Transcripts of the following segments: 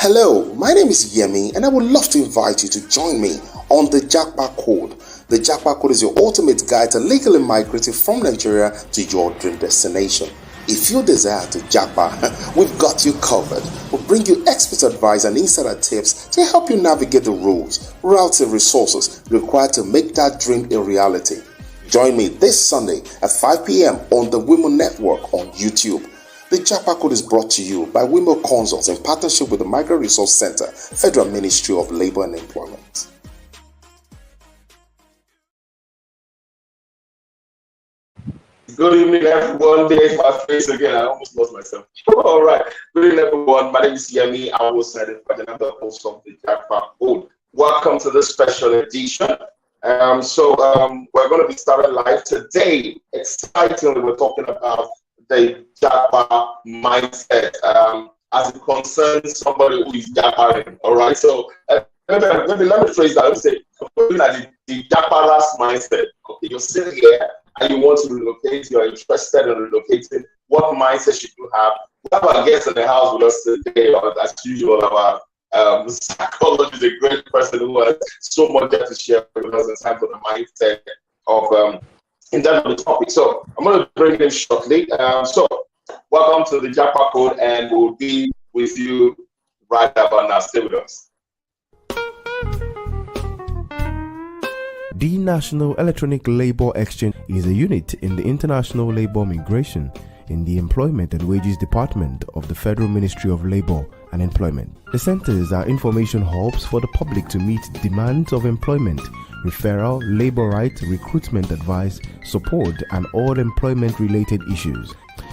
Hello, my name is Yemi and I would love to invite you to join me on the JAPA Code. The JAPA Code is your ultimate guide to legally migrating from Nigeria to your dream destination. If you desire to JAPA, we've got you covered. We'll bring you expert advice and insider tips to help you navigate the rules, routes and resources required to make that dream a reality. Join me this Sunday at 5 p.m. on the Women Network on YouTube. The JAPA Code is brought to you by Women Consults in partnership with the Migrant Resource Center, Federal Ministry of Labor and Employment. Good evening, everyone. There's my face again. I almost lost myself. All right. Good evening, everyone. My name is Yemi Awosanya-Adefajo, and I'm the host of the JAPA Code. Welcome to this special edition. We're going to be starting live today. Excitingly, we're talking about the JAPA mindset as it concerns somebody who is JAPAing. All right. So let me phrase that. Let me say, looking at the JAPA's mindset. Okay, you're sitting here and you want to relocate, you're interested in relocating, what mindset should you have? We have our guest in the house with us today, as usual. Our psychologist is a great person who has so much to share with us in terms of the mindset of in terms of the topic. So I'm going to bring it in shortly. Welcome to the JAPA Code, and we'll be with you right about now. Stay with us. The National Electronic Labour Exchange is a unit in the International Labour Migration in the Employment and Wages Department of the Federal Ministry of Labour and Employment. The centers are information hubs for the public to meet demands of employment, referral, labour rights, recruitment advice, support, and all employment-related issues,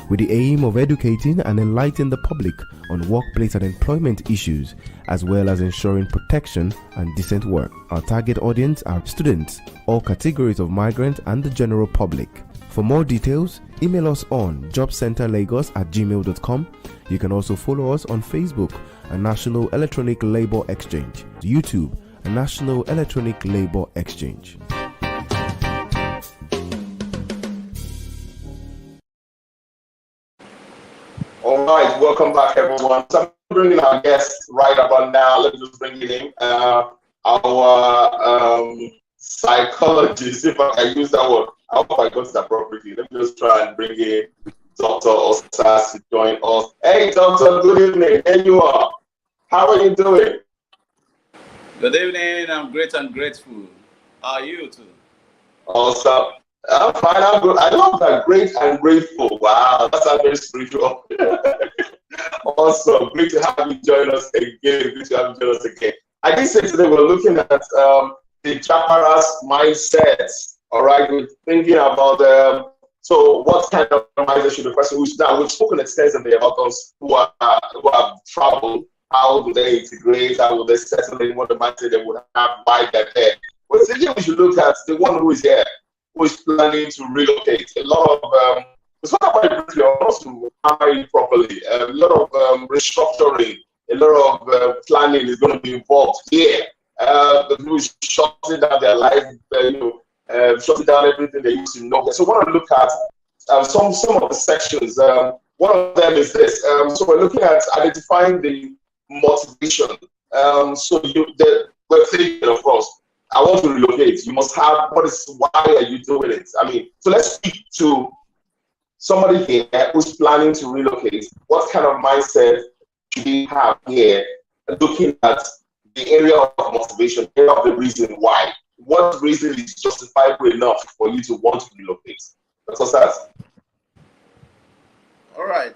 with the aim of educating and enlightening the public on workplace and employment issues, as well as ensuring protection and decent work. Our target audience are students, all categories of migrants, and the general public. For more details, email us on jobcenterlagos@gmail.com. You can also follow us on Facebook, a National Electronic Labour Exchange, YouTube, a National Electronic Labour Exchange. All right, welcome back, everyone. So I'm bringing our guest right about now. Let me just bring it in. Our psychologist, if I can use that word. I hope I got that appropriately. Let me just try and bring in Dr Osaz to join us. Hey, Doctor, good evening. There you are. How are you doing? Good evening. I'm great and grateful. How are you too? Awesome. I'm fine. I'm good. I love that. Great and grateful. Wow, that's very spiritual. Awesome. Great to have you join us again. Great to have you join us again. I did say today we're looking at the JAPA's mindset. All right, we're thinking about so what kind of mindset should the person who's now we've spoken extensively about those who have traveled. How do they integrate? How will they settle in? What the mindset they would have, why they're there. But today we should look at the one who is here, who is planning to relocate. A lot of it's not about to hire it properly. A lot of restructuring, a lot of planning is going to be involved here. The people is shutting down their life, shutting down everything they used to know. So I want to look at some of the sections. One of them is this. So we're looking at identifying the motivation. We're thinking, of course, I want to relocate. You must have why are you doing it? I mean, so let's speak to somebody here who's planning to relocate. What kind of mindset should we have here, looking at the area of motivation, area of the reason why? What reason is justifiable enough for you to want to relocate? That's what's that. All right.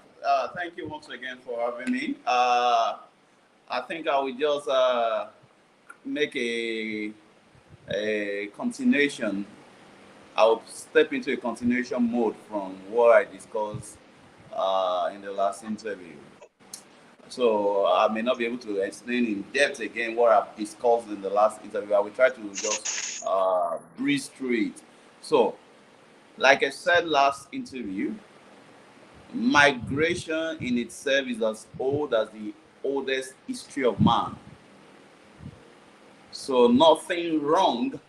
Thank you once again for having me. I think I will just make a continuation. I'll step into a continuation mode from what I discussed in the last interview. So I may not be able to explain in depth again what I've discussed in the last interview. I will try to just breeze through it. So, like I said last interview, migration in itself is as old as the oldest history of man. So nothing wrong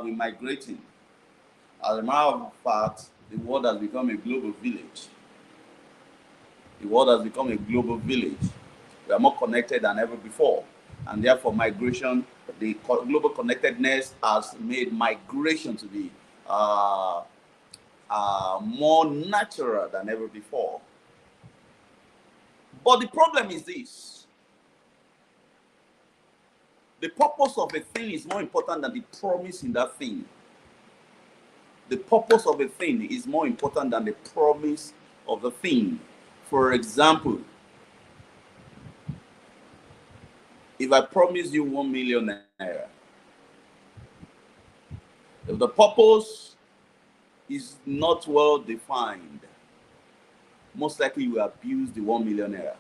with migrating. As a matter of fact, the world has become a global village. The world has become a global village. We are more connected than ever before. And therefore, migration, the global connectedness has made migration to be more natural than ever before. But the problem is this. The purpose of a thing is more important than the promise in that thing. The purpose of a thing is more important than the promise of the thing. For example, if I promise you 1 million naira, if the purpose is not well defined, most likely you will abuse the 1 million naira.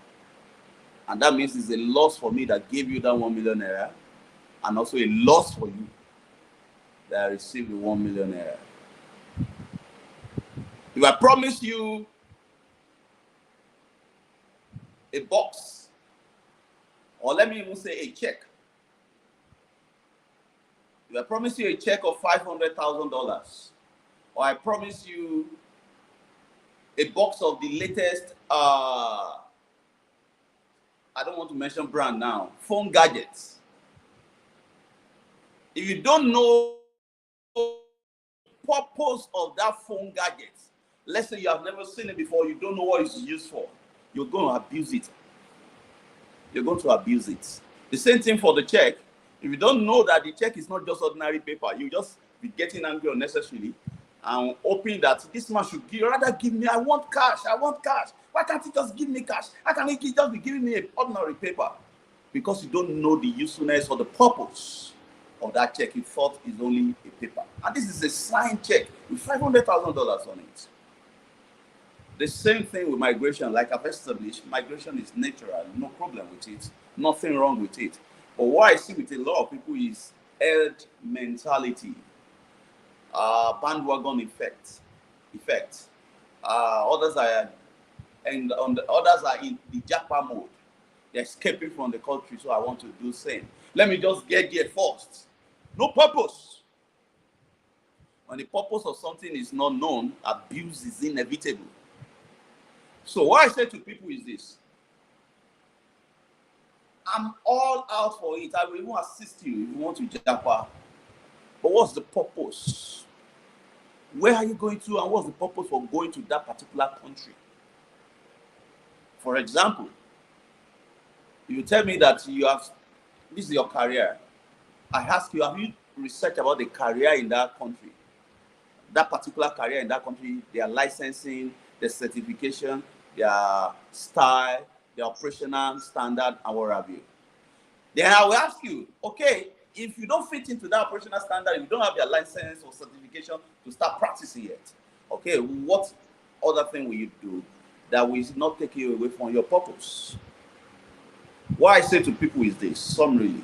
And that means it's a loss for me that gave you that 1 million naira, and also a loss for you that I received the 1 million naira. If I promise you a box, or let me even say a check. If I promise you a check of $500,000, or I promise you a box of the latest, I don't want to mention brand now, phone gadgets. If you don't know the purpose of that phone gadget, let's say you have never seen it before, you don't know what it's used for, you're going to abuse it. You're going to abuse it. The same thing for the check. If you don't know that the check is not just ordinary paper, you just be getting angry unnecessarily and hoping that this man should rather give me, I want cash. Why can't he just give me cash? How can he just be giving me an ordinary paper? Because you don't know the usefulness or the purpose of that check. You thought it's only a paper. And this is a signed check with $500,000 on it. The same thing with migration. Like I've established, migration is natural, no problem with it, nothing wrong with it. But what I see with a lot of people is herd mentality, bandwagon effect. Others are in the JAPA mode. They're escaping from the country, so I want to do the same. Let me just get there first. No purpose. When the purpose of something is not known, abuse is inevitable. So what I say to people is this. I'm all out for it. I will even assist you if you want to JAPA. But what's the purpose? Where are you going to, and what's the purpose for going to that particular country? For example, if you tell me that this is your career, I ask you, have you researched about the career in that country? That particular career in that country, their licensing, their certification, their style, their operational standard, and what have you. Then I will ask you, okay, if you don't fit into that operational standard, if you don't have your license or certification to start practicing yet, okay, what other thing will you do that will not take you away from your purpose? What I say to people is this, summarily,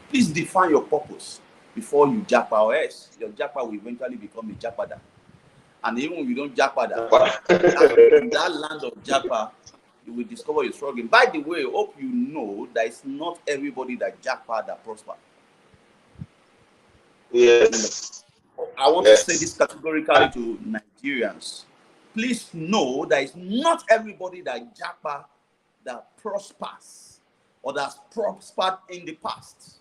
please define your purpose before you JAPA, or else your JAPA will eventually become a JAPADA. And even if you don't JAPA in that land of JAPA, you will discover you're struggling. By the way, I hope you know that it's not everybody that JAPA that prosper. Yes. I want to say this categorically to Nigerians. Please know that it's not everybody that JAPA that prospers or that's prospered in the past.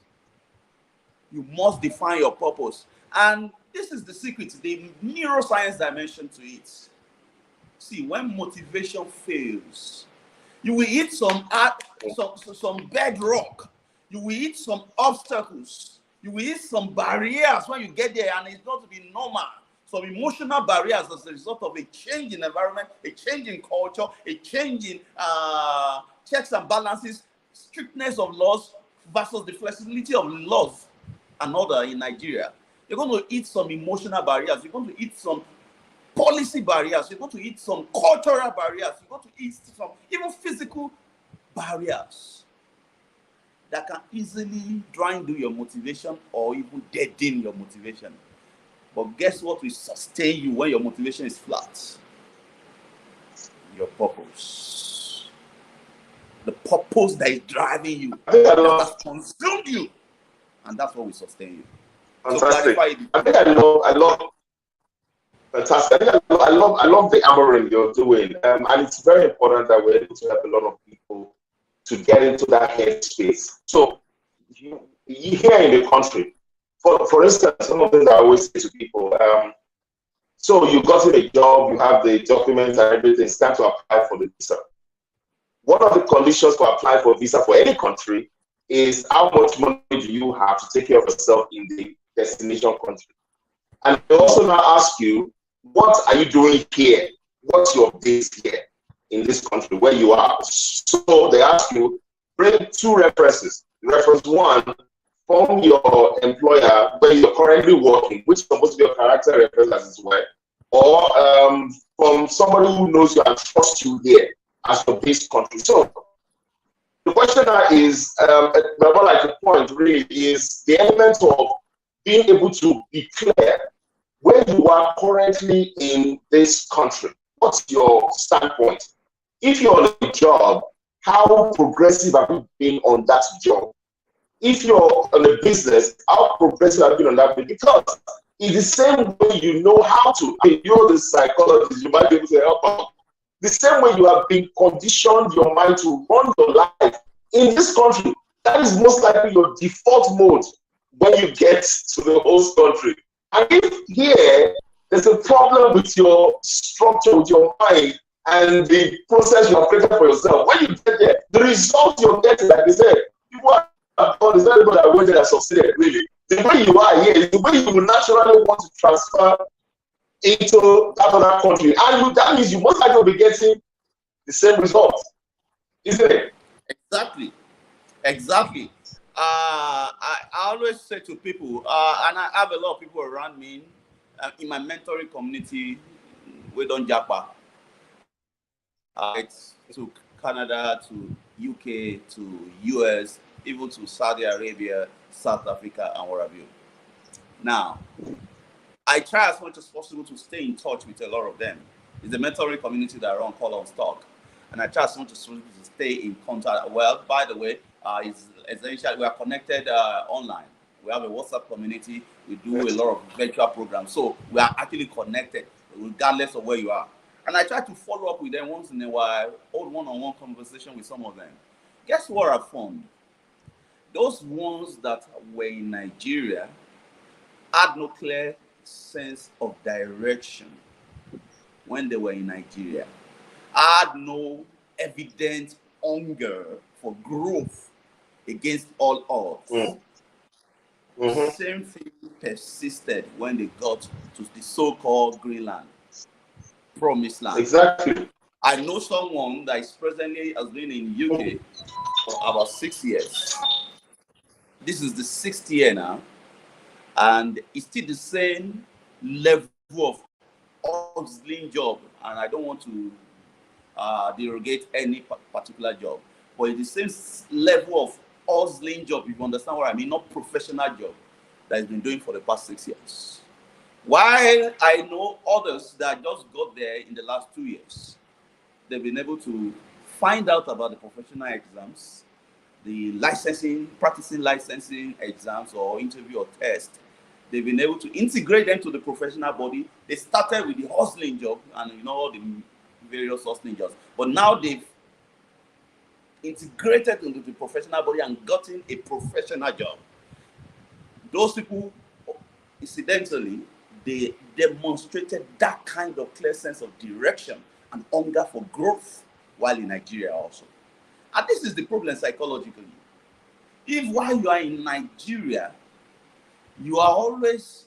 You must define your purpose. And this is the secret, the neuroscience dimension to it. See, when motivation fails, you will hit some bedrock. You will hit some obstacles. You will hit some barriers when you get there, and it's not to be normal. Some emotional barriers as a result of a change in environment, a change in culture, a change in checks and balances, strictness of laws versus the flexibility of laws and order in Nigeria. You're going to hit some emotional barriers. You're going to hit some policy barriers. You're going to hit some cultural barriers. You're going to hit some even physical barriers that can easily drain your motivation or even deaden your motivation. But guess what will sustain you when your motivation is flat? Your purpose. The purpose that is driving you, that has consumed you. And that's what will sustain you. Fantastic. So I think I love fantastic. I love the hammering you're doing. And it's very important that we're able to help a lot of people to get into that headspace. So here in the country, for instance, some of the things I always say to people, so you got a job, you have the documents and everything, it's time to apply for the visa. One of the conditions to apply for a visa for any country is how much money do you have to take care of yourself in the destination country. And they also now ask you, what are you doing here? What's your base here in this country where you are? So they ask you, bring 2 references. Reference 1 from your employer where you're currently working, which is supposed to be your character reference as well, or from somebody who knows you and trusts you here as your base country. So the question now is, more like a point really, is the element of being able to be clear where you are currently in this country. What's your standpoint? If you're on a job, how progressive have you been on that job? If you're on a business, how progressive have you been on that business? Because in the same way you know how to, you're the psychologist, you might be able to help out. The same way you have been conditioned your mind to run your life in this country, that is most likely your default mode when you get to the host country. And if here there's a problem with your structure, with your mind, and the process you have created for yourself, when you get there, the result you're getting, like I said, people have done, it's not everybody that went there that succeeded, really. The way you are here is the way you will naturally want to transfer into that other country. And that means you most likely will be getting the same result, isn't it? Exactly. I always say to people, and I have a lot of people around me in my mentoring community, we don't JAPA. It's to Canada, to UK, to US, even to Saudi Arabia, South Africa, and what have you. Now, I try as much as possible to stay in touch with a lot of them. It's the mentoring community that I run called On Stock. And I try as much as possible to stay in contact. Well, by the way, it's essentially we are connected online. We have a WhatsApp community. We do a lot of virtual programs. So we are actually connected regardless of where you are. And I try to follow up with them once in a while, hold one-on-one conversation with some of them. Guess what I found? Those ones that were in Nigeria had no clear sense of direction when they were in Nigeria, had no evident hunger for growth against all odds. Same thing persisted when they got to the so-called Greenland, promised land. Exactly. I know someone that is presently has been in UK for about 6 years. This is the 6th year now, and it's still the same level of hustling job. And I don't want to derogate any particular job, but it's the same level of hustling job, if you understand what I mean, not professional job, that he's been doing for the past 6 years. While I know others that just got there in the last 2 years, they've been able to find out about the professional exams, the licensing, practicing licensing exams or interview or test. They've been able to integrate them to the professional body. They started with the hustling job and all the various hustling jobs, but now they've integrated into the professional body and gotten a professional job. Those people, incidentally, they demonstrated that kind of clear sense of direction and hunger for growth while in Nigeria also. And this is the problem psychologically. If while you are in Nigeria, you are always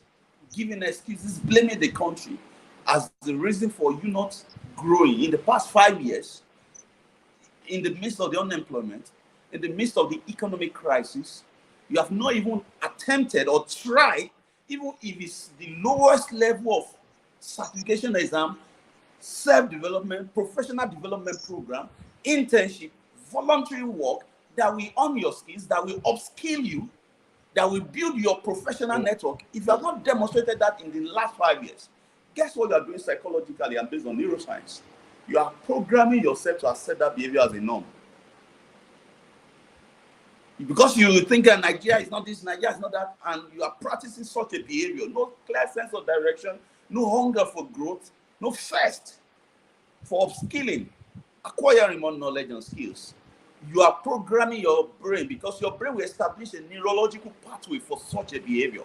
giving excuses, blaming the country as the reason for you not growing in the past 5 years, in the midst of the unemployment, in the midst of the economic crisis, you have not even attempted or tried, even if it's the lowest level of certification exam, self-development, professional development program, internship, voluntary work that will earn your skills, that will upskill you, that will build your professional network. If you have not demonstrated that in the last 5 years, guess what you are doing psychologically and based on neuroscience? You are programming yourself to accept that behavior as a norm. Because you think that Nigeria is not this, Nigeria is not that, and you are practicing such a behavior, no clear sense of direction, no hunger for growth, no thirst for upskilling, acquiring more knowledge and skills. you are programming your brain, because your brain will establish a neurological pathway for such a behavior.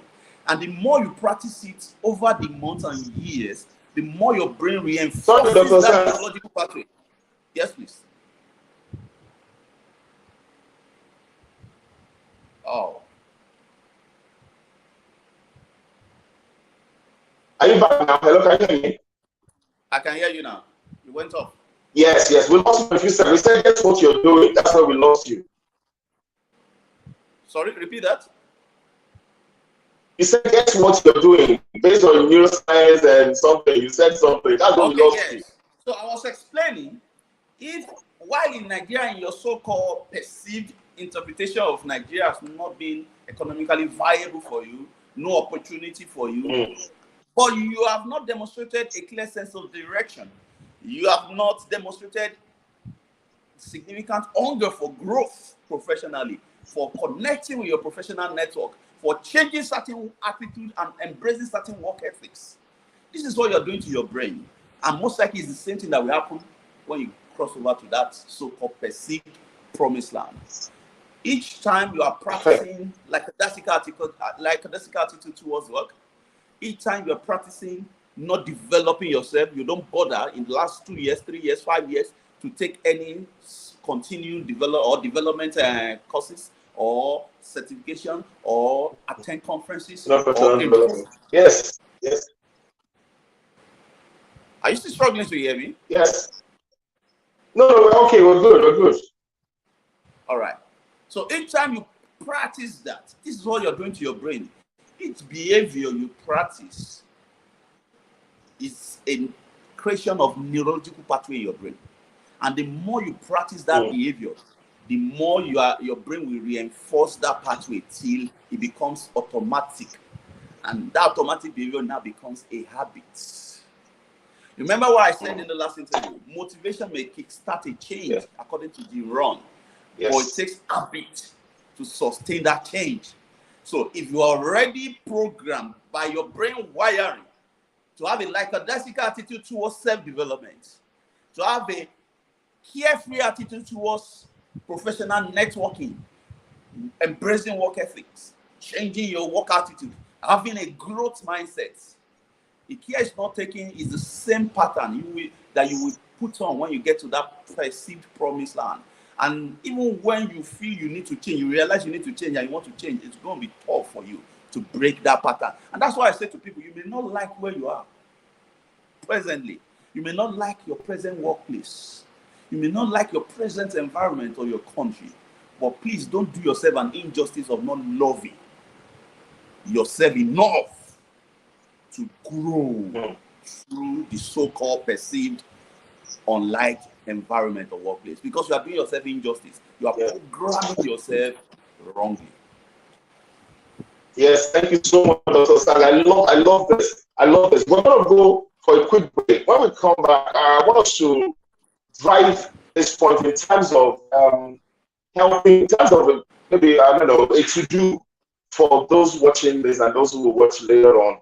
And the more you practice it over the months and years, the more your brain reinforces that neurological pathway. Yes, please. Oh. Are you back now? Hello, can you hear me? I can hear you now. You went off. Yes. We lost you a few seconds. We said, guess what you're doing. That's why we lost you. Sorry, repeat that. You said, guess what you're doing. Based on neuroscience and something. You said something. That's what we lost you. So I was explaining, if while in Nigeria, in your so-called perceived interpretation of Nigeria has not been economically viable for you, no opportunity for you, but you have not demonstrated a clear sense of direction. You have not demonstrated significant hunger for growth professionally, for connecting with your professional network, for changing certain attitude and embracing certain work ethics. This is what you're doing to your brain. And most likely it's the same thing that will happen when you cross over to that so-called perceived promised land. Each time you are practicing like a classical attitude towards work, each time you're practicing not developing yourself, you don't bother in the last 2 years, 3 years, 5 years to take any continued development courses or certification or attend conferences. Yes. Are you still struggling to hear me? Yes. No, we're okay. We're good. All right. So each time you practice that, this is what you're doing to your brain. Each behavior you practice is a creation of neurological pathway in your brain. And the more you practice that behavior, the more your brain will reinforce that pathway till it becomes automatic. And that automatic behavior now becomes a habit. Remember what I said in the last interview? Motivation may kickstart a change according to the run. But it takes habit to sustain that change. So if you are already programmed by your brain wiring to have a lackadaisical attitude towards self-development, to have a carefree attitude towards professional networking, embracing work ethics, changing your work attitude, having a growth mindset, the care is not taking is the same pattern that you will put on when you get to that perceived promised land. And even when you feel you need to change, you realize you need to change and you want to change, it's going to be tough for you to break that pattern. And that's why I say to people, you may not like where you are presently. You may not like your present workplace. You may not like your present environment or your country. But please don't do yourself an injustice of not loving yourself enough to grow through the so-called perceived unliked environment or workplace, because you are doing yourself injustice. You are programming yourself wrongly. Yes, thank you so much, Dr. Osaz. I love this. We're going to go for a quick break. When we come back, I want us to drive this point in terms of helping, in terms of maybe, I don't know, a to-do for those watching this and those who will watch later on.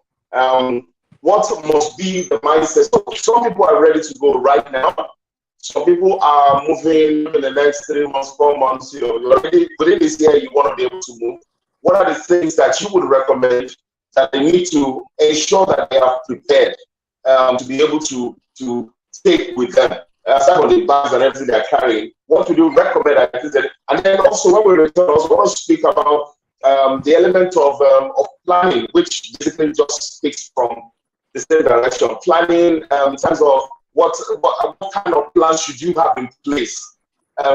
What must be the mindset? So some people are ready to go right now. Some people are moving in the next 3 months, 4 months. You're already within this year, you want to be able to move. What are the things that you would recommend that they need to ensure that they are prepared to be able to take with them? Aside from the bags and everything they're carrying, what would you recommend? And then also, when we return, I also want to speak about the element of planning, which basically just speaks from the same direction. Planning in terms of what kind of plans should you have in place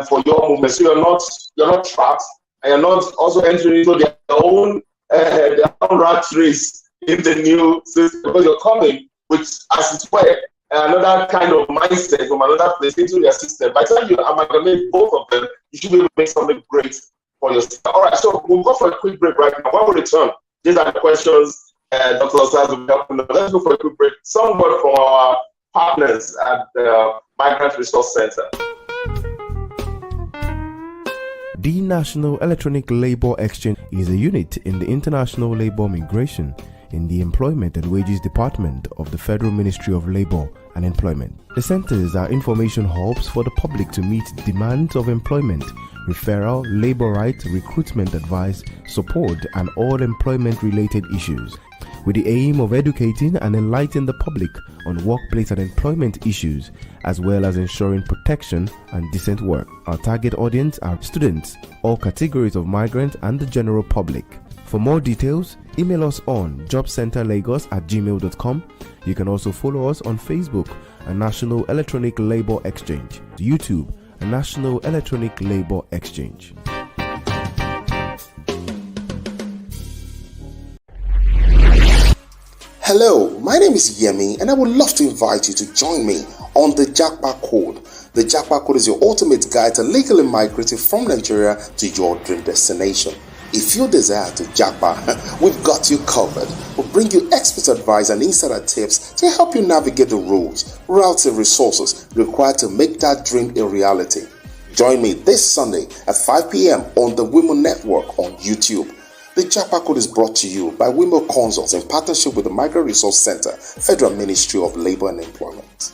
for your movement, so you're not trapped and you're not also entering into their own rat race in the new system, because you're coming with, as it were, another kind of mindset from another place into their system. By the time you amalgamate both of them, you should be able to make something great for yourself. All right, so we'll go for a quick break right now. When we return, these are the questions Dr. Osaz will be helping us. Let's go for a quick break. Some word from our partners at the Migrant Resource Center. The National Electronic Labour Exchange is a unit in the International Labour Migration in the Employment and Wages Department of the Federal Ministry of Labour and employment. The centers are information hubs for the public to meet demands of employment, referral, labor rights, recruitment advice, support, and all employment-related issues, with the aim of educating and enlightening the public on workplace and employment issues, as well as ensuring protection and decent work. Our target audience are students, all categories of migrants, and the general public. For more details, email us on jobcenterlagos@gmail.com. You can also follow us on Facebook, a National Electronic Labor Exchange, YouTube, a National Electronic Labor Exchange. Hello, my name is Yemi, and I would love to invite you to join me on the JAPA Code. The JAPA Code is your ultimate guide to legally migrating from Nigeria to your dream destination. If you desire to JAPA, we've got you covered. We'll bring you expert advice and insider tips to help you navigate the rules, routes, and resources required to make that dream a reality. Join me this Sunday at 5 p.m. on the Women Network on YouTube. The JAPA Code is brought to you by Women Consults in partnership with the Migrant Resource Center, Federal Ministry of Labor and Employment.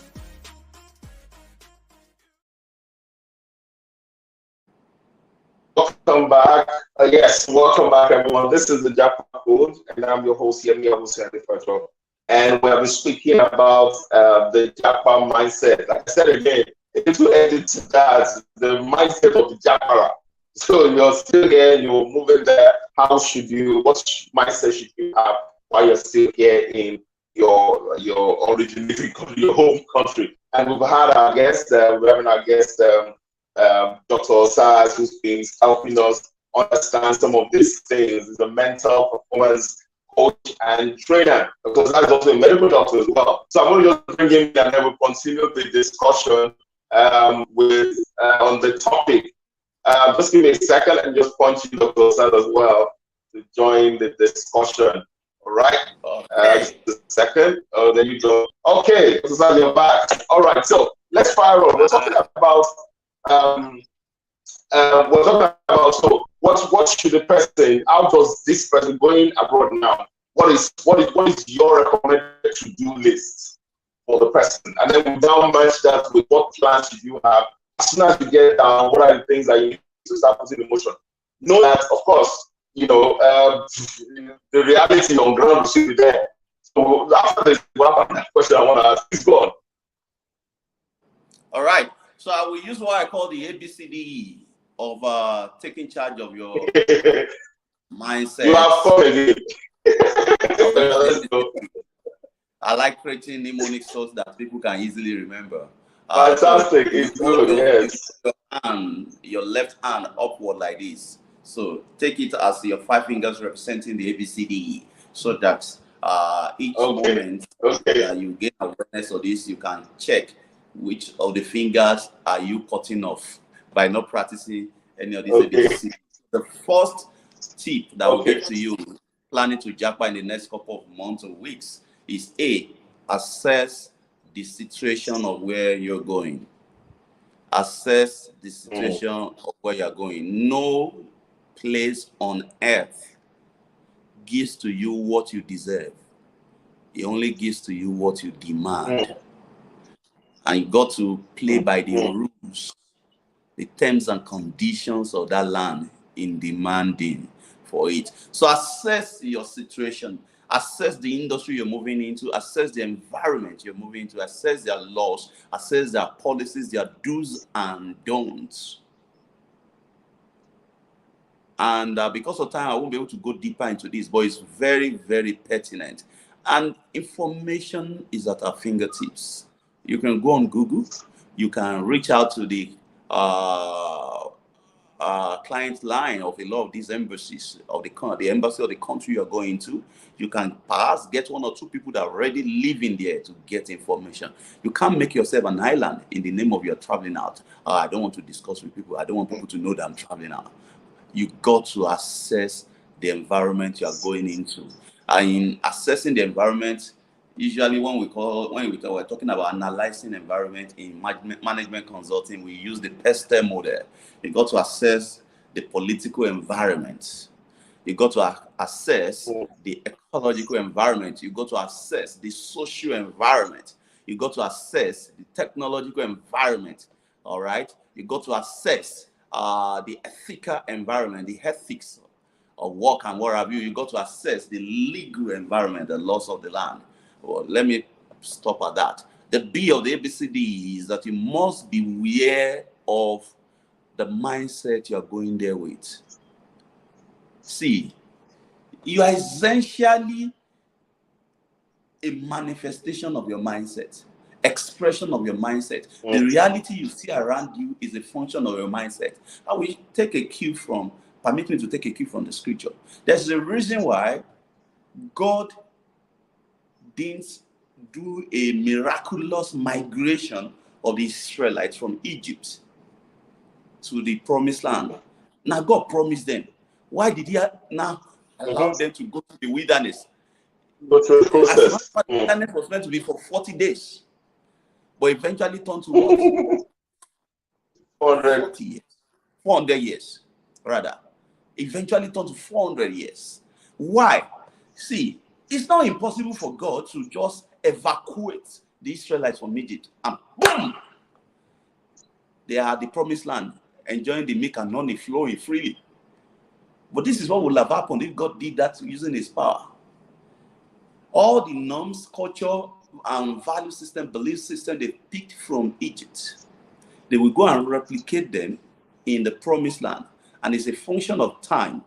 Welcome back. Yes, welcome back, everyone. This is the JAPA Code, and I'm your host, Yemi Awosanya-Adefajo. And we have been speaking about the JAPA mindset. Like I said again, if you edit that, the mindset of the JAPA. So you're still here, you're moving there. What mindset should you have while you're still here in your originating country, your home country? And we've had our guest, we're having our guest, Dr Osaz, who's been helping us understand some of these things. He's a mental performance coach and trainer. Dr Osaz is also a medical doctor as well. So I'm going to just bring him in and then we'll continue the discussion on the topic. Just give me a second and just point you, Dr. Osaz, as well to join the discussion. All right. Just a second. Oh, there you go. Okay, Dr. Osaz, you're back. All right. So let's fire on. We're talking about. So what should the person? How does this person going abroad now? What is your recommended to-do list for the person? And then we now match that with what plans should you have. As soon as you get down, what are the things that you need to start putting in motion? Know that, of course, the reality on ground should be there. So after this, one question I want to ask is gone. All right. So I will use what I call the ABCDE of taking charge of your mindset. You have fun again. I like creating mnemonic so that people can easily remember. Fantastic. It's good, yes. Your left hand upward like this. So take it as your 5 fingers representing the ABCDE, so that each moment that you gain awareness of this, you can check which of the fingers are you cutting off by not practicing any of these ABCDE. The first tip that will give to you planning to JAPA in the next couple of months or weeks is assess the situation of where you're going. Assess the situation of where you're going. No place on earth gives to you what you deserve. It only gives to you what you demand. And you got to play by the rules, the terms and conditions of that land in demanding for it. So assess your situation. Assess the industry you're moving into, assess the environment you're moving into, assess their laws, assess their policies, their do's and don'ts. And because of time, I won't be able to go deeper into this, but it's very, very pertinent. And information is at our fingertips. You can go on Google, you can reach out to the client line of a lot of these embassies of the embassy of the country you're going to. You can perhaps get 1 or 2 people that are already living there to get information. You can't make yourself an island in the name of your traveling out. I don't want to discuss with people. I don't want people to know that I'm traveling out. You got to assess the environment you are going into. And in assessing the environment, usually when we're talking about analyzing environment in management consulting, we use the PESTER model. You got to assess the political environment. You got to assess the ecological environment. You got to assess the social environment. You got to assess the technological environment. All right. You got to assess the ethical environment, the ethics of work and what have you. You got to assess the legal environment, the laws of the land. Well, let me stop at that. The B of the ABCDE is that you must be aware of the mindset you're going there with. See, you are essentially a manifestation of your mindset, expression of your mindset. The reality you see around you is a function of your mindset. I will take a cue from, permit me to take a cue from the scripture. There's a reason why God didn't do a miraculous migration of the Israelites from Egypt to the promised land. Now God promised them. Why did he now allow them to go to the wilderness? Go through the process. The wilderness was meant to be for 40 days, but eventually turned to what? 400 years. 400 years, rather. Eventually turned to 400 years. Why? See, it's not impossible for God to just evacuate the Israelites from Egypt and boom! They are the promised land, enjoying the milk and honey flowing freely. But this is what would have happened if God did that using his power. All the norms, culture, and value system, belief system they picked from Egypt, they will go and replicate them in the promised land. And it's a function of time.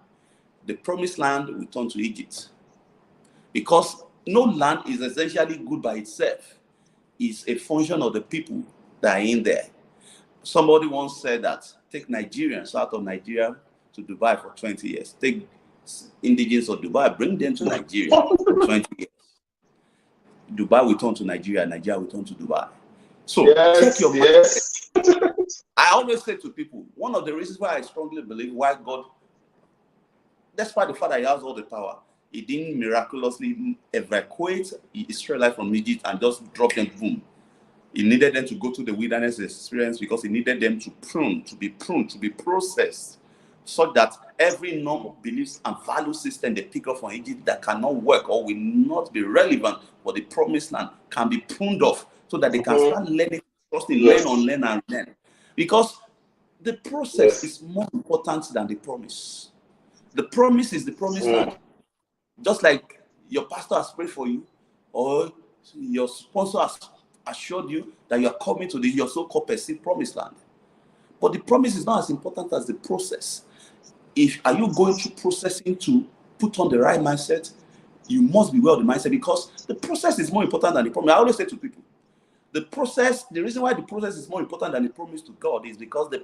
The promised land will turn to Egypt. Because no land is essentially good by itself. It's a function of the people that are in there. Somebody once said that take Nigerians out of Nigeria to Dubai for 20 years. Take indigenous of Dubai, bring them to Nigeria for 20 years. Dubai will turn to Nigeria, Nigeria will turn to Dubai. So check your mindset. I always say to people, one of the reasons why I strongly believe why God, despite the fact that he has all the power, he didn't miraculously evacuate the Israelites from Egypt and just drop them, boom. He needed them to go to the wilderness experience because he needed them to be pruned, to be processed, so that every norm, beliefs, and value system they pick up from Egypt that cannot work or will not be relevant for the promised land can be pruned off so that they can start learning, trusting, learn, and learn. Because the process is more important than the promise. The promise is the promised land. Just like your pastor has prayed for you, or your sponsor has assured you that you are coming to your so-called perceived promised land. But the promise is not as important as the process. Are you going through processing to put on the right mindset? You must be well the mindset, because the process is more important than the promise. I always say to people, the reason why the process is more important than the promise to God is because the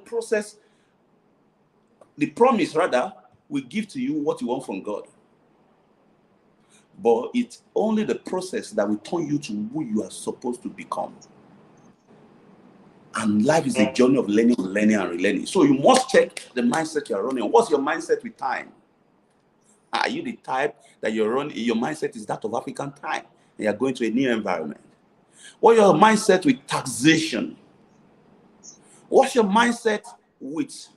promise rather will give to you what you want from God. But it's only the process that will turn you to who you are supposed to become. And life is a journey of learning, and relearning. So you must check the mindset you're running. What's your mindset with time? Are you the type that you're running? Your mindset is that of African time, and you're going to a new environment. What's your mindset with taxation? What's your mindset with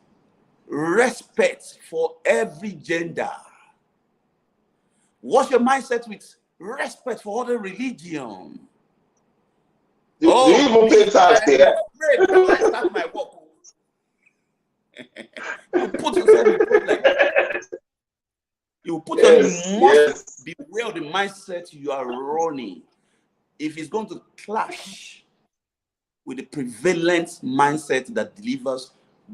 respect for every gender? What's your mindset with respect for other religion? Do you even pay tax here? I start my work. You put yourself in problem. You must be aware of the mindset you are running. If it's going to clash with the prevalent mindset that delivers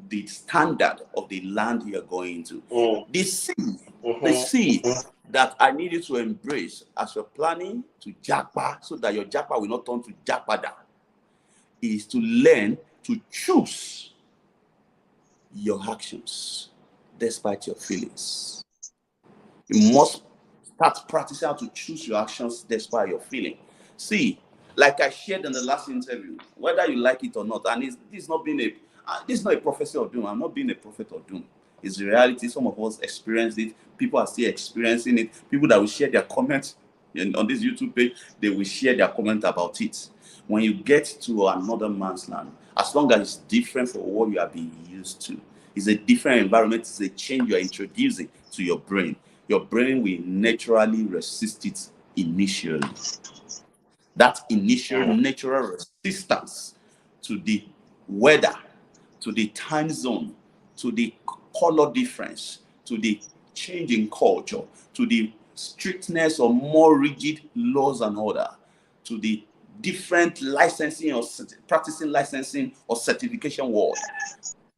the standard of the land you're going to. The seed that I need you to embrace as you're planning to JAPA, so that your JAPA will not turn to JAPADA, is to learn to choose your actions despite your feelings. You must start practicing how to choose your actions despite your feeling. See, like I shared in the last interview, whether you like it or not, and this is not a prophecy of doom. I'm not being a prophet of doom. It's the reality. Some of us experienced it. People are still experiencing it. People that will share their comments on this YouTube page, they will share their comment about it. When you get to another man's land, as long as it's different from what you are being used to, it's a different environment, it's a change you are introducing to your brain. Your brain will naturally resist it initially. That initial natural resistance to the weather, to the time zone, to the color difference, to the change in culture, to the strictness or more rigid laws and order, to the different licensing or practicing licensing or certification world.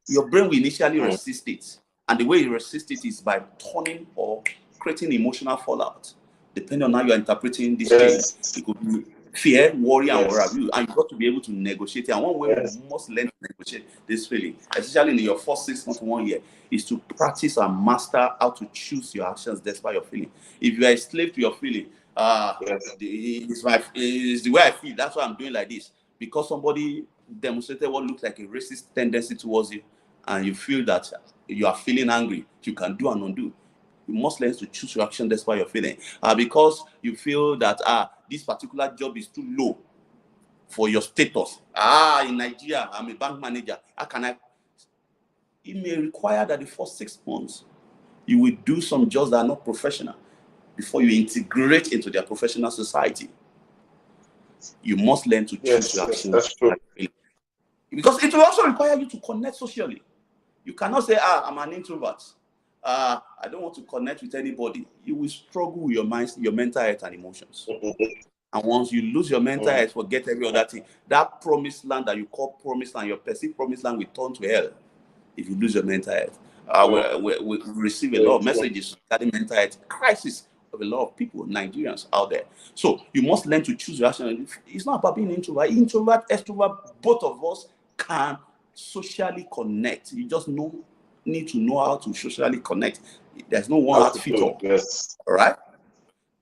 Your brain will initially resist it. And the way you resist it is by turning or creating emotional fallout, depending on how you're interpreting this change. It could be fear, worry, and what have you. And you've got to be able to negotiate. And one way we must learn to negotiate this feeling, especially in your first 6 months, 1 year, is to practice and master how to choose your actions despite your feeling. If you are a slave to your feeling, it's the way I feel, that's why I'm doing like this. Because somebody demonstrated what looks like a racist tendency towards you, and you feel that you are feeling angry, you can do and undo. You must learn to choose your action despite your feeling. Because you feel that this particular job is too low for your status. In Nigeria, I'm a bank manager. How can I? It may require that the first 6 months you will do some jobs that are not professional before you integrate into their professional society. You must learn to choose your action. That's true. Because it will also require you to connect socially. You cannot say, I'm an introvert. I don't want to connect with anybody. You will struggle with your mind, your mental health and emotions. And once you lose your mental health, forget every other thing. That promised land that you call promised land, your perceived promised land will turn to hell if you lose your mental health. We receive a lot of messages regarding mental health crisis of a lot of people, Nigerians out there. So you must learn to choose your action. It's not about being introvert, extrovert, both of us can socially connect. You just need to know how to socially connect. There's no one out fit all. All right.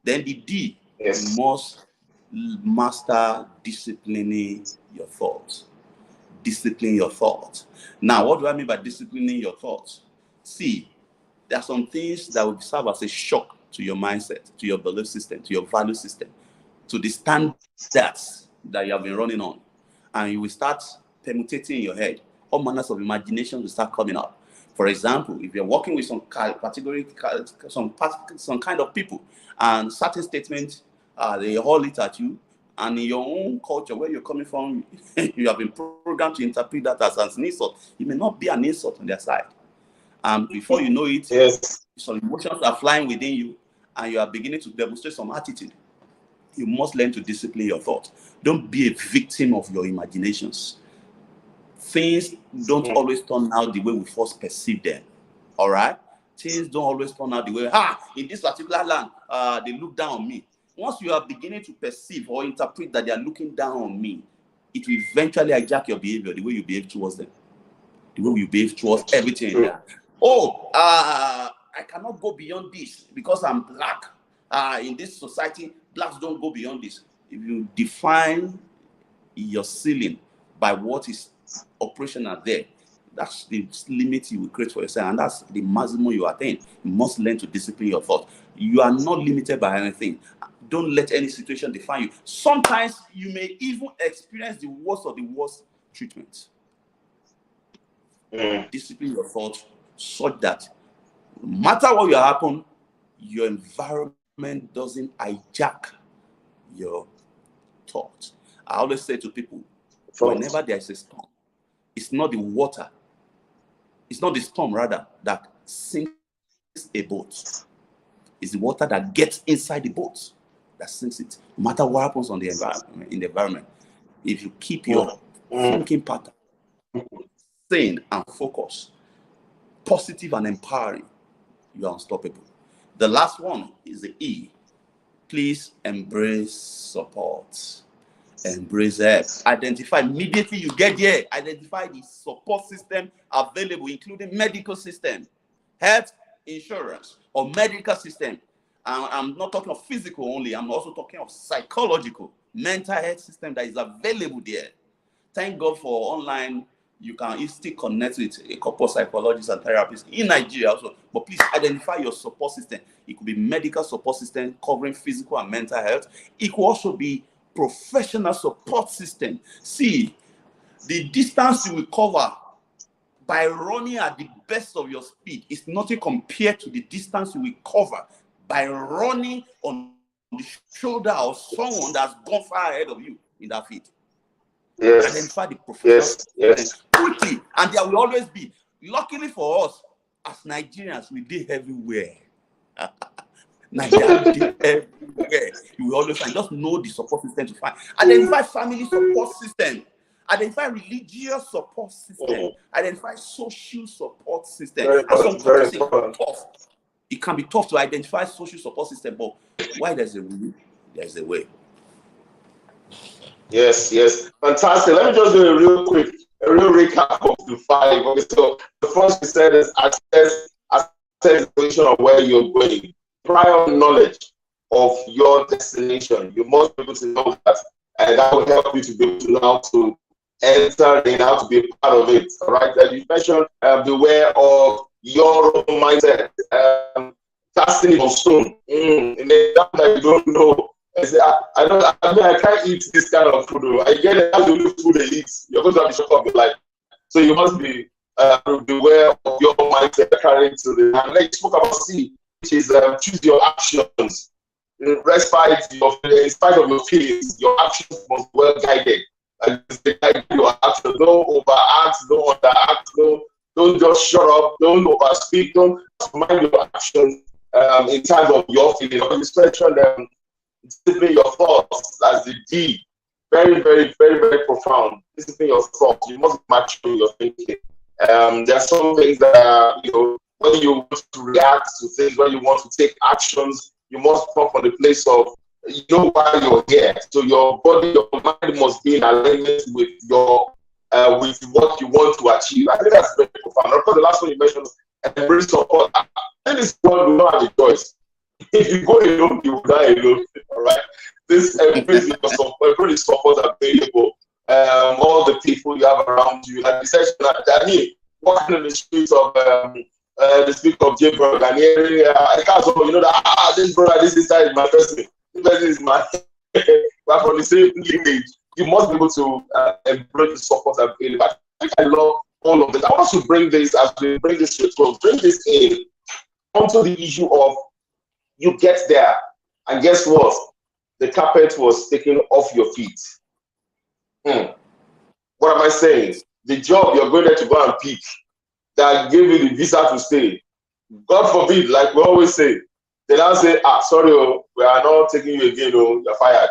Then the D, you must master disciplining your thoughts. Discipline your thoughts. Now, what do I mean by disciplining your thoughts? See, there are some things that will serve as a shock to your mindset, to your belief system, to your value system, to the standards that you have been running on. And you will start permutating in your head. All manners of imagination will start coming up. For example, if you're working with some category, some kind of people, and certain statements, they haul it at you, and in your own culture, where you're coming from, you have been programmed to interpret that as an insult. It may not be an insult on their side. Before you know it, some emotions are flying within you, and you are beginning to demonstrate some attitude. You must learn to discipline your thoughts. Don't be a victim of your imaginations. Things don't always turn out the way we first perceive them. All right? Things don't always turn out the way, in this particular land, they look down on me. Once you are beginning to perceive or interpret that they are looking down on me, it will eventually hijack your behavior, the way you behave towards them, the way you behave towards everything in there. I cannot go beyond this because I'm black. In this society, blacks don't go beyond this. If you define your ceiling by what is operational there, that's the limit you will create for yourself, and that's the maximum you attain. You must learn to discipline your thoughts. You are not limited by anything. Don't let any situation define you. Sometimes you may even experience the worst of the worst treatment. Discipline your thoughts such that no matter what will happen, your environment doesn't hijack your thoughts. I always say to people, whenever there is a storm, it's not the water, it's not the storm rather that sinks a boat. It's the water that gets inside the boat that sinks it. No matter what happens on the environment, if you keep your thinking pattern sane and focused, positive and empowering, you are unstoppable. The last one is the E. Please embrace support. Embrace help. Identify immediately you get there. Identify the support system available, including medical system, health insurance, or medical system. I'm not talking of physical only. I'm also talking of psychological, mental health system that is available there. Thank God for online. You can still connect with a couple of psychologists and therapists in Nigeria also. But please identify your support system. It could be medical support system covering physical and mental health. It could also be professional support system. See, the distance you will cover by running at the best of your speed is nothing compared to the distance you will cover by running on the shoulder of someone that's gone far ahead of you in that field. Yes. Identify the professionals Yes. quickly, and there will always be. Luckily for us, as Nigerians, we did everywhere. Nigeria did everywhere. You will always find. Just know the support system to find. Identify family support system. Identify religious support system. Identify social support system. Very important. It can be tough to identify social support system, but why there's a will, there's a way. Yes. Fantastic. Let me just do a real recap of the 5. Okay, so the first we said is access the position of where you're going. Prior knowledge of your destination. You must be able to know that, and that will help you to be able to know how to enter and how to be a part of it. All right. Then you mentioned beware of your own mindset. Casting it on stone. In a time that you don't know. I say, I can't eat this kind of food. I get it. That's the only food they eat. You're going to have a shock of your life. So you must be beware of your mindset carrying to the. And then you spoke about C, which is choose your actions. In spite of your feelings, your actions must be well guided. Guide your actions. Don't overact. Don't underact. Don't just shut up. Don't overspeak. Don't mind your actions in terms of your feelings. Especially discipline your thoughts as the D. Very, very, very, very profound. Discipline your thoughts. You must match your thinking. There are some things that when you want to react to things, when you want to take actions, you must come from the place of why you're here. So your body, your mind must be in alignment with your with what you want to achieve. I think that's very profound. Of course, the last one you mentioned, embrace support. In this world, we don't have a choice. If you go alone, you will die alone. All right. This embrace your support, every support available. All the people you have around you, like the session that me walking in the streets of JAPA and hearing I can't that this brother, this guy is my person. This person is my we're from the same lineage. You must be able to embrace the support available. I love all of this. I want to bring this as we bring this to close, bring this in onto the issue of you get there, and guess what? The carpet was taken off your feet. What am I saying? The job you're going there to go and pick that gave you the visa to stay. God forbid, like we always say, they now say, sorry, we are not taking you again, you're fired.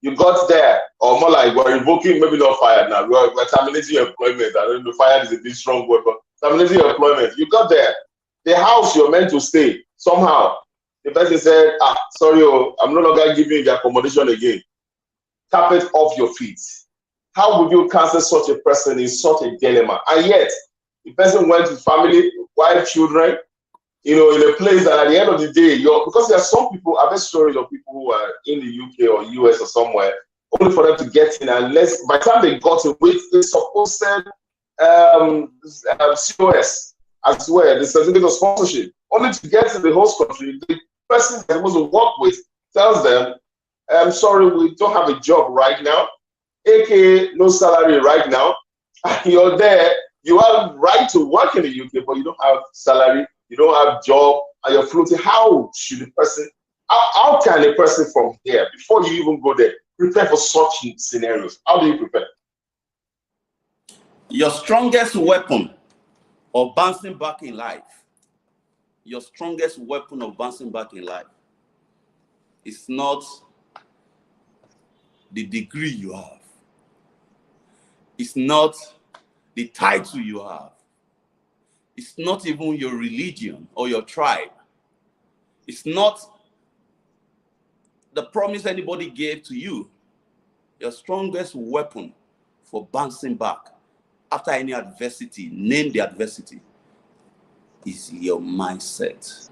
You got there, or more like we're revoking, maybe not fired now, we're terminating your employment. I don't know, fired is a bit strong word, but terminating your employment. You got there. The house you're meant to stay, somehow, the person said, sorry, I'm no longer giving you the accommodation again. Carpet off your feet. How would you cancel such a person in such a dilemma? And yet, the person went with family, wife, children, in a place that at the end of the day, because there are some people, I've heard stories of people who are in the UK or US or somewhere, only for them to get in, unless by the time they got in with the supposed COS as well, the certificate of sponsorship, only to get to the host country, the person they're supposed to work with tells them, I'm sorry, we don't have a job right now, aka no salary right now. You're there, you have right to work in the UK, but you don't have salary, you don't have job, and you're floating. How should the person, how can a person from here, before you even go there, prepare for such scenarios? How do you prepare? Your strongest weapon of bouncing back in life, your strongest weapon of bouncing back in life is not the degree you have. It's not the title you have. It's not even your religion or your tribe. It's not the promise anybody gave to you. Your strongest weapon for bouncing back after any adversity, name the adversity, is your mindset.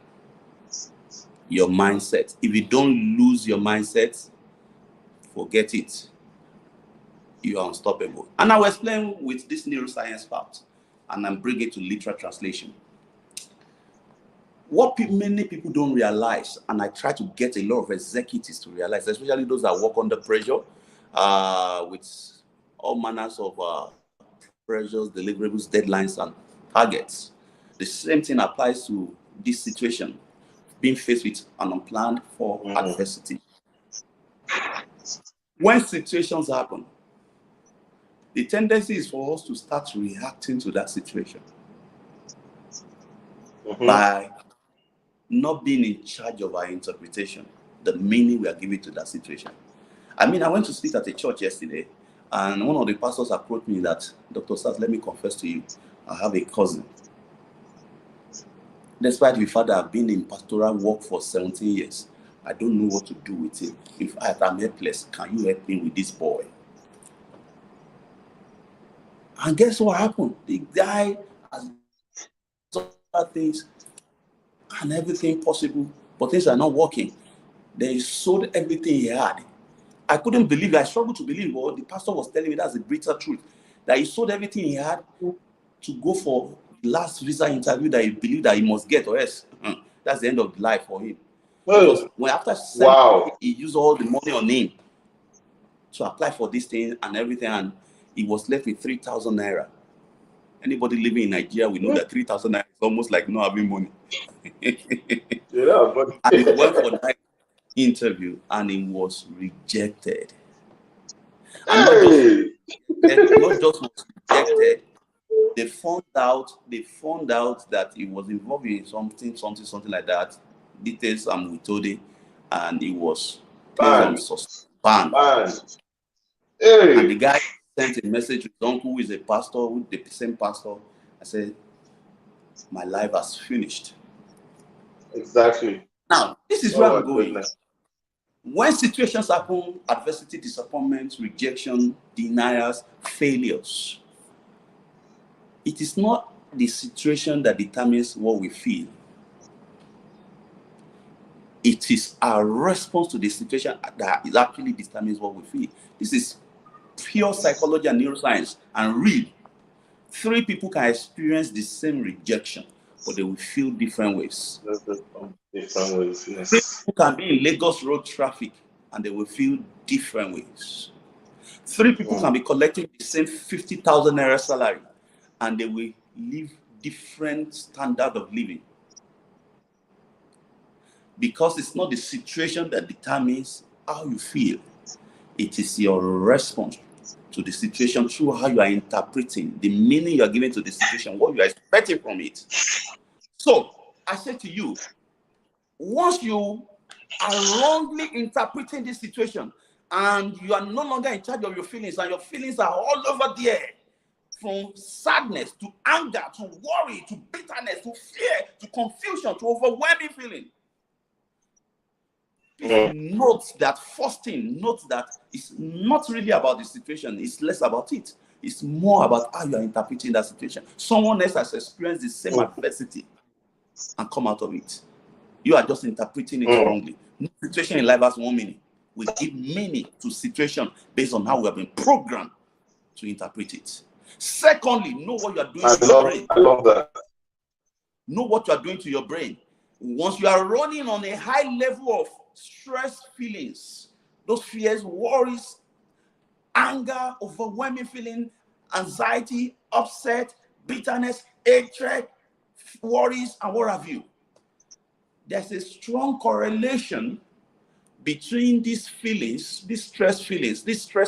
Your mindset. If you don't lose your mindset, forget it. You are unstoppable. And I will explain with this neuroscience part, and then bring it to literal translation. What many people don't realize, and I try to get a lot of executives to realize, especially those that work under pressure, with all manners of pressures, deliverables, deadlines, and targets. The same thing applies to this situation. being faced with an unplanned for adversity. When situations happen, the tendency is for us to start reacting to that situation by not being in charge of our interpretation, the meaning we are giving to that situation. I mean, I went to speak at a church yesterday, and one of the pastors approached me that, Dr. Osaz, let me confess to you, I have a cousin. Despite the fact that I've been in pastoral work for 17 years, I don't know what to do with him. If I'm helpless, can you help me with this boy? And guess what happened? The guy has done things and everything possible, but things are not working. They sold everything he had. I couldn't believe it. I struggled to believe what the pastor was telling me. That's the bitter truth. That he sold everything he had to go for the last visa interview that he believed that he must get, or else that's the end of life for him. Because when after he used all the money on him to apply for this thing and everything, and he was left with 3,000 naira. Anybody living in Nigeria, we know that 3,000 naira is almost like not having money. And he went for that interview and he was rejected. And not just was rejected, they found out that he was involved in something like that. Details I'm withholding, and he was banned. And the guy sent a message to his uncle, who is a pastor, the same pastor. I said, my life has finished. Exactly. Now, this is where I'm going. When situations happen, adversity, disappointment, rejection, denials, failures, it is not the situation that determines what we feel. It is our response to the situation that actually determines what we feel. This is pure psychology and neuroscience, and real. 3 people can experience the same rejection, but they will feel different ways. Different ways, yes. 3 people can be in Lagos road traffic, and they will feel different ways. 3 people can be collecting the same 50,000 naira salary, and they will live different standard of living. Because it's not the situation that determines how you feel. It is your response to the situation through how you are interpreting, the meaning you are giving to the situation, what you are expecting from it. So, I say to you, once you are wrongly interpreting this situation and you are no longer in charge of your feelings, and your feelings are all over there, from sadness to anger to worry to bitterness to fear to confusion to overwhelming feeling, note that first thing, note that it's not really about the situation, it's less about it. It's more about how you are interpreting that situation. Someone else has experienced the same adversity and come out of it. You are just interpreting it wrongly. No situation in life has one meaning. We give meaning to situation based on how we have been programmed to interpret it. Secondly, know what you are doing to your brain. I love that. Know what you are doing to your brain. Once you are running on a high level of stress feelings, those fears, worries, anger, overwhelming feeling, anxiety, upset, bitterness, hatred, worries, and what have you, there's a strong correlation between these feelings, these stress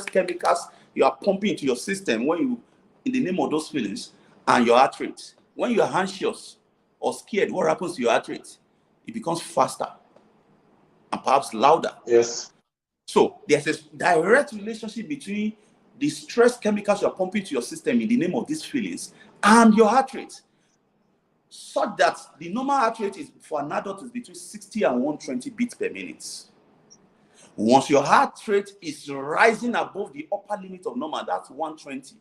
chemicals you are pumping into your system when you, in the name of those feelings, and your heart rate. When you are anxious or scared, what happens to your heart rate? It becomes faster and perhaps louder. Yes. So there's a direct relationship between the stress chemicals you are pumping to your system in the name of these feelings and your heart rate, such that the normal heart rate is, for an adult, is between 60 and 120 beats per minute. Once your heart rate is rising above the upper limit of normal, that's 120,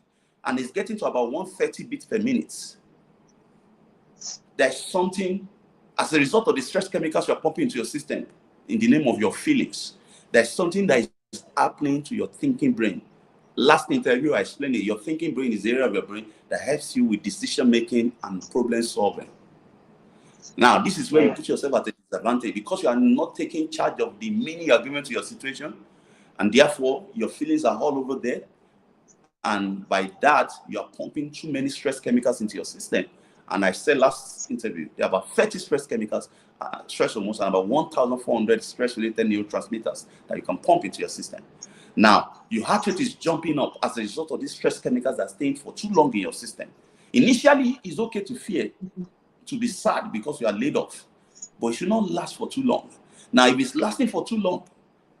and it's getting to about 130 beats per minute, there's something, as a result of the stress chemicals you are pumping into your system in the name of your feelings, there's something that is happening to your thinking brain. Last interview, I explained it. Your thinking brain is the area of your brain that helps you with decision making and problem solving. Now, this is where you put yourself at a disadvantage, because you are not taking charge of the meaning you are giving to your situation, and therefore your feelings are all over there. And by that, you are pumping too many stress chemicals into your system, And I said last interview, there are about 30 stress chemicals, stress hormones, and about 1,400 stress-related neurotransmitters that you can pump into your system. Now, your heart rate is jumping up as a result of these stress chemicals that are staying for too long in your system. Initially, it's okay to fear, to be sad because you are laid off, but it should not last for too long. Now, if it's lasting for too long,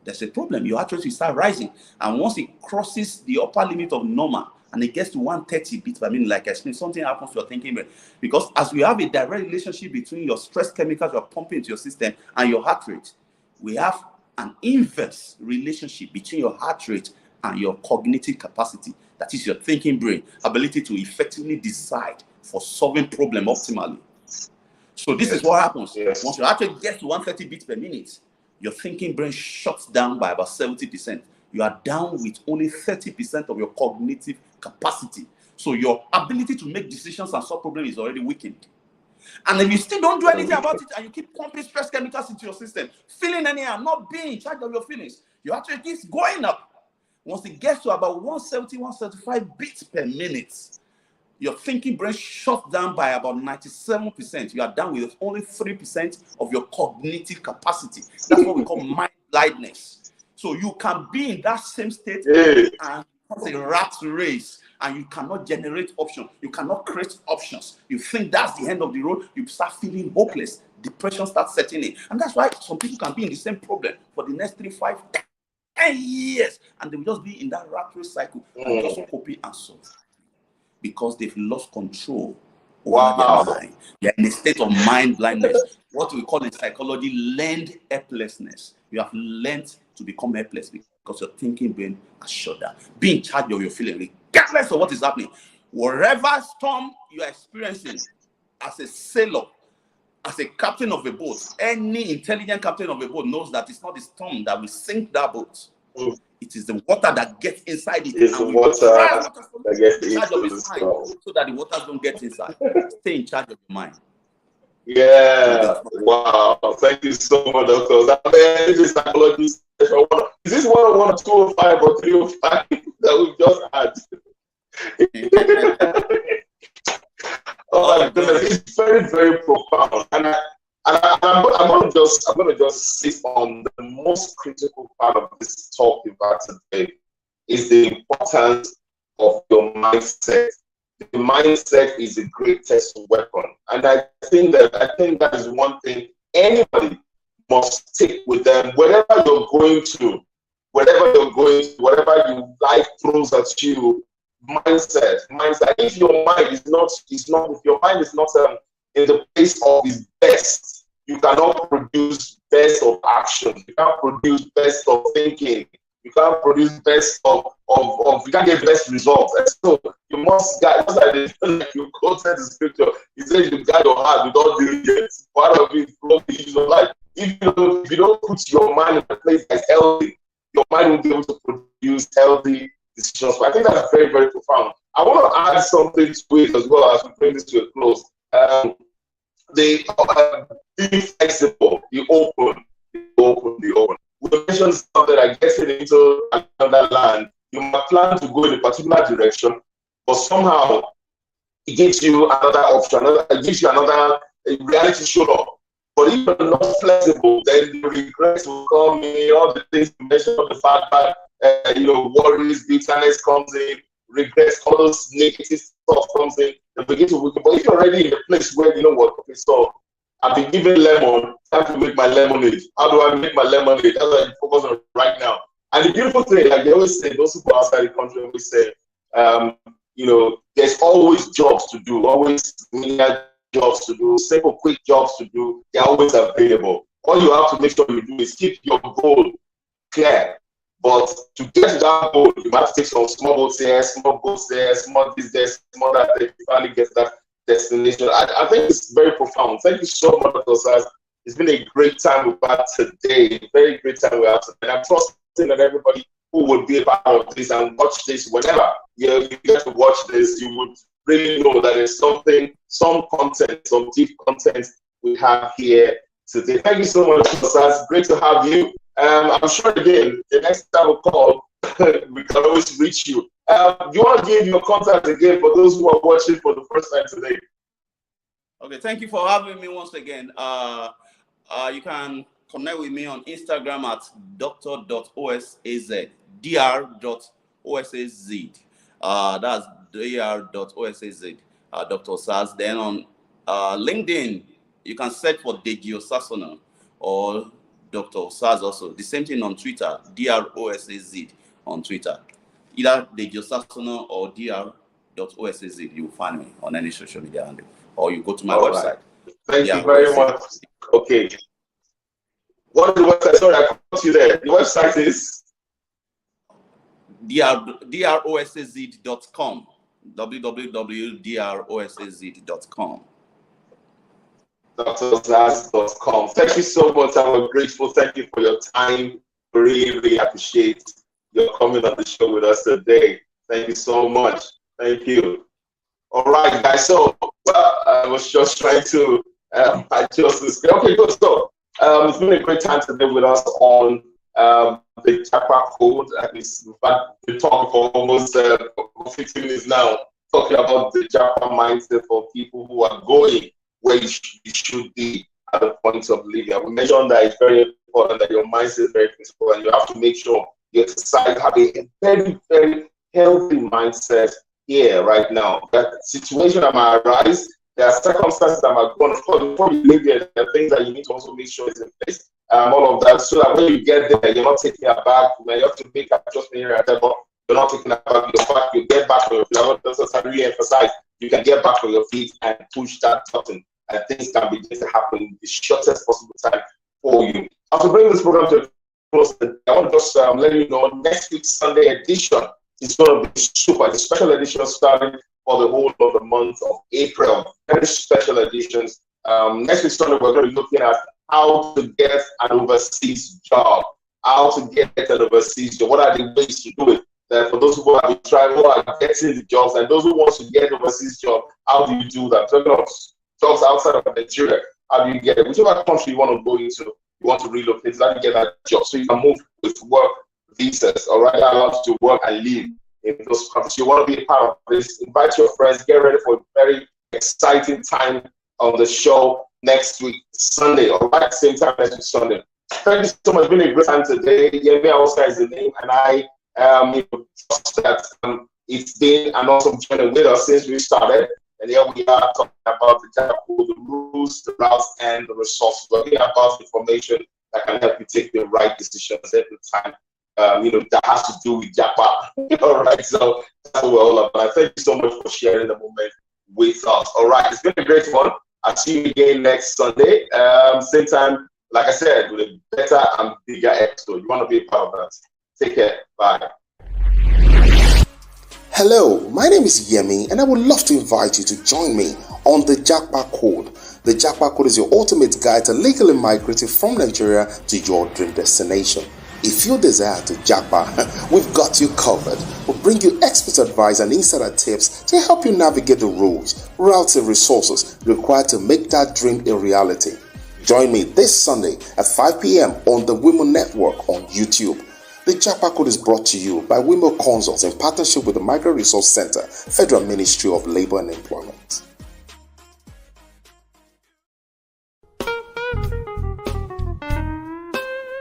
there's a problem. Your heart rate will start rising. And once it crosses the upper limit of normal and it gets to 130 beats per minute, like I explained, something happens to your thinking brain. Because as we have a direct relationship between your stress chemicals you're pumping into your system and your heart rate, we have an inverse relationship between your heart rate and your cognitive capacity. That is your thinking brain, ability to effectively decide for solving problem optimally. So this is what happens. Once your heart rate gets to 130 beats per minute, your thinking brain shuts down by about 70%. You are down with only 30% of your cognitive capacity. So your ability to make decisions and solve problems is already weakened. And if you still don't do anything about it and you keep pumping stress chemicals into your system, feeling anyhow, not being in charge of your feelings, your heart rate keeps going up. Once it gets to about 170, 175 beats per minute, your thinking brain shuts down by about 97%. You are down with only 3% of your cognitive capacity. That's what we call mind blindness. So you can be in that same state and it's a rat race, and you cannot generate options. You cannot create options. You think that's the end of the road. You start feeling hopeless. Depression starts setting in. And that's why some people can be in the same problem for the next 3, 5, 10 years. And they will just be in that rat race cycle and just copy and solve. Because they've lost control over their mind. They're in a state of mind blindness. What we call in psychology, learned helplessness. You have learned to become helpless because your thinking brain has shut down. Be in charge of your feeling, regardless of what is happening. Whatever storm you are experiencing as a sailor, as a captain of a boat, any intelligent captain of a boat knows that it's not the storm that will sink that boat. It is the water that gets inside it. It's the water that gets inside so that the waters don't get inside. Stay in charge of your mind. Yeah. Wow. Thank you so much, Dr. Osaz. This is psychology session. Is this 101, 205, or 305 that we just had? Oh my goodness, it's very, very profound. And I'm going to just sit on the most critical part of this talk about today is the importance of your mindset. The mindset is a great test weapon, and I think that is one thing anybody must take with them, wherever you're going to, whatever you life throws at you. Mindset. If your mind is not in the place of its best, you cannot produce best of actions. You can't produce best of thinking. You can't produce best of you can't get best results. And so you must guide, just like you quoted the scripture, he says you guide your heart with all diligence. Part of it is the use of life. If you don't put your mind in a place that's healthy, your mind will be able to produce healthy decisions. So I think that's very, very profound. I want to add something to it as well as we bring this to a close. Being flexible, the open. We mentioned something like getting into another land. You might plan to go in a particular direction, but somehow it gives you another option. It gives you another reality show up. But if you're not flexible, then the regrets will come in. All the things you mentioned, the fact that worries, bitterness comes in, regrets, all those negative stuff comes in. They begin to weaken. But if you're already in a place where you know what, okay, so I've been given lemon, time to make my lemonade. How do I make my lemonade? That's what I focus on right now. And the beautiful thing, like they always say, those who go outside the country always say, there's always jobs to do, always jobs to do, simple, quick jobs to do. They're always available. All you have to make sure you do is keep your goal clear. But to get to that goal, you have to take some small goals here, small goals there, small this there, small that, to finally get to that destination. I think it's very profound. Thank you so much, Dr. Osaz. It's been a great time with us today. Very great time with us today. And I'm trusting that everybody who would be a part of this and watch this, whenever you get to watch this, you would really know that there's some content, some deep content we have here today. Thank you so much, Dr. Osaz. Great to have you. I'm sure again, the next time we call, we can always reach you. You want to give your contact again for those who are watching for the first time today? Okay, thank you for having me once again. You can connect with me on Instagram at dr.osaz, dr.osaz. That's dr.osaz, Dr Osaz. Then on LinkedIn, you can search for Deji Osasona or Dr Osaz also. The same thing on Twitter, drosaz on Twitter. Either Deji Osasona or dr.osaz, you will find me on any social media handle. Or you go to my website. Right. Thank you very much. Okay. What is the website? Sorry, I caught you there. The website is drosaz.com. www.drosaz.com. drosaz.com. Thank you so much. I'm grateful. Thank you for your time. Really, really appreciate your coming on the show with us today. Thank you so much. Thank you. All right, guys. So, I was just trying to adjust this. Okay, good. So, it's been a great time today with us on the JAPA code. We've talked for almost 15 minutes now, talking about the JAPA mindset for people who are going where you should be at the point of living. We mentioned that it's very important that your mindset is very critical, and you have to make sure you exercise, have a very, very healthy mindset here right now. That situation that might arise, there are circumstances that might go on. Of course, before you live here, there are things that you need to also make sure is in place. All of that, so that when you get there, you're not taking it back. You have to make adjustment here and there, but you're not taking it back. You get back on your feet. I want to really emphasize, you can get back on your feet and push that button, and things can begin to happen in the shortest possible time for you. As we bring this program to a close, I want to just let you know, next week's Sunday edition is going to be super. It's a special edition starting for the whole of the month of April. Very special editions. Next week Sunday, we're going to be looking at how to get an overseas job. How to get an overseas job. What are the ways to do it? For those who are trying, who are getting the jobs, and those who want to get an overseas job, how do you do that? Talking of jobs outside of Nigeria, how do you get it? Whichever country you want to go into, you want to relocate, how do you get that job? So you can move with work visas, all right, allowed to work and live in those countries. You want to be a part of this, invite your friends, get ready for a very exciting time on the show next week, Sunday, all right, same time next week, Sunday. Thank you so much. It's been a great time today. Yemi Awosanya is the name, and I trust that it's been an awesome journey with us since we started. And here we are talking about the rules, the routes, and the resources. We're talking about information that can help you take the right decisions every time. That has to do with JAPA. All right, so that's what we're all about. Thank you so much for sharing the moment with us. All right, it's been a great one. I'll see you again next Sunday. Same time, like I said, with a better and bigger episode. You want to be a part of that. Take care. Bye. Hello, my name is Yemi, and I would love to invite you to join me on the JAPA code. The JAPA code is your ultimate guide to legally migrating from Nigeria to your dream destination. If you desire to JAPA, we've got you covered. We'll bring you expert advice and insider tips to help you navigate the rules, routes, and resources required to make that dream a reality. Join me this Sunday at 5 p.m. on the Women Network on YouTube. The JAPA code is brought to you by Women Consults in partnership with the Migrant Resource Center, Federal Ministry of Labor and Employment.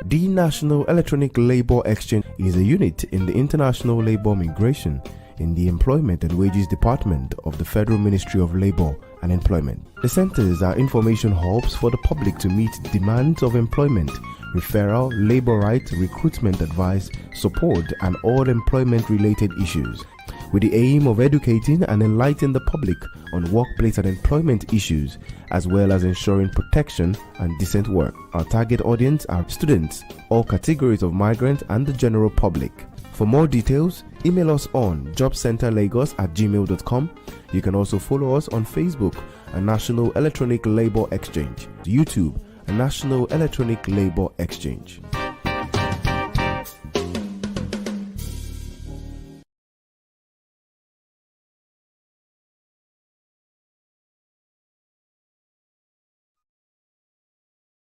The National Electronic Labour Exchange is a unit in the International Labour Migration in the Employment and Wages Department of the Federal Ministry of Labor and Employment. The centers are information hubs for the public to meet demands of employment, referral, labor rights, recruitment advice, support, and all employment-related issues, with the aim of educating and enlightening the public on workplace and employment issues, as well as ensuring protection and decent work. Our target audience are students, all categories of migrants, and the general public. For more details, email us on jobcenterlagos@gmail.com. You can also follow us on Facebook, a National Electronic Labour Exchange, YouTube, a National Electronic Labour Exchange.